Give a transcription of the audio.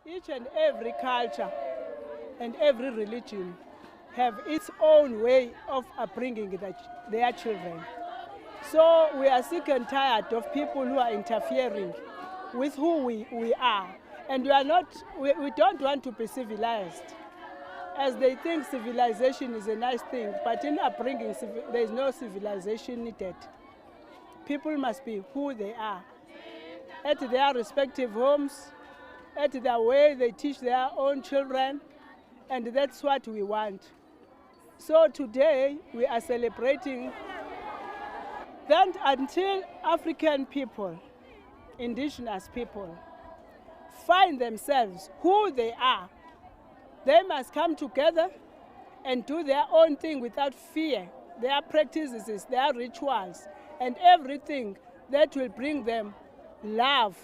Each and every culture and every religion have its own way of upbringing their children. So we are sick and tired of people who are interfering with who we are. And we don't want to be civilized, as they think civilization is a nice thing, but in upbringing there is no civilization needed. People must be who they are, at their respective homes, at the way they teach their own children, and that's what we want. So today we are celebrating that until African people, indigenous people, find themselves who they are, they must come together and do their own thing without fear, their practices, their rituals, and everything that will bring them love